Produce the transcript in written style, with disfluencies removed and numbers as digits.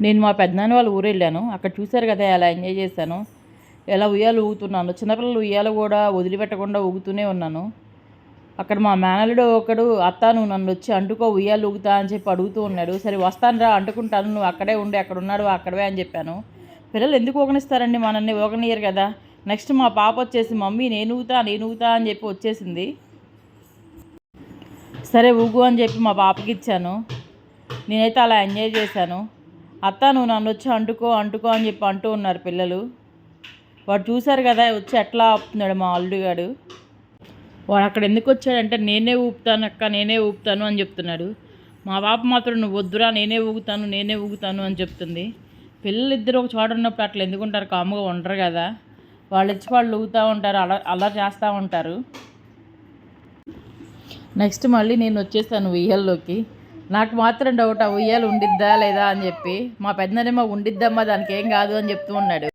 నేను మా పెద్దనాన్న వాళ్ళ ఊరు వెళ్ళాను. అక్కడ చూశారు కదా ఎలా ఎంజాయ్ చేశాను, ఎలా ఉయ్యాలు ఊగుతున్నాను. చిన్నపిల్లలు ఉయ్యాలు కూడా వదిలిపెట్టకుండా ఊగుతూనే ఉన్నాను. అక్కడ మా మేనల్లుడు ఒకడు, అత్త నువ్వు నన్ను వచ్చి అంటుకో ఉయ్యాలు ఊగుతా అని చెప్పి అడుగుతూ ఉన్నాడు. సరే వస్తాను రా అంటుకుంటాను, నువ్వు అక్కడే ఉండి అక్కడ ఉన్నాడు అక్కడవే అని చెప్పాను. పిల్లలు ఎందుకు ఊగనిస్తారండి, మనల్ని ఊగనియరు కదా. నెక్స్ట్ మా పాప వచ్చేసి మమ్మీ నేను ఊగుతా అని చెప్పి వచ్చేసింది. సరే ఊగు అని చెప్పి మా పాపకి ఇచ్చాను. నేనైతే అలా ఎంజాయ్ చేశాను. అత్త నువ్వు నన్ను వచ్చి అంటుకో అని చెప్పి అంటూ ఉన్నారు పిల్లలు. వాడు చూశారు కదా వచ్చి ఎట్లా ఆపుతున్నాడు మా అల్లుడు గాడు. వాడు అక్కడ ఎందుకు వచ్చాడంటే నేనే ఊపుతాను అక్క, నేనే ఊపుతాను అని చెప్తున్నాడు. మా పాప మాత్రం నువ్వు వద్దురా నేనే ఊగుతాను అని చెప్తుంది. పిల్లలు ఇద్దరు ఒక చోట ఉన్నప్పుడు అట్లా ఎందుకుంటారు, కాముగా ఉండరు కదా. వాళ్ళు వచ్చి వాళ్ళు ఊగుతూ ఉంటారు, అలా చేస్తూ ఉంటారు. నెక్స్ట్ మళ్ళీ నేను వచ్చేసాను ఉయ్యాల్లోకి. నాకు మాత్రం డౌట్, ఆ ఉయ్యాలు ఉండిద్దా లేదా అని చెప్పి. మా పెద్దనేమో ఉండిద్దమ్మా దానికి ఏం కాదు అని చెప్తూ ఉన్నాడు.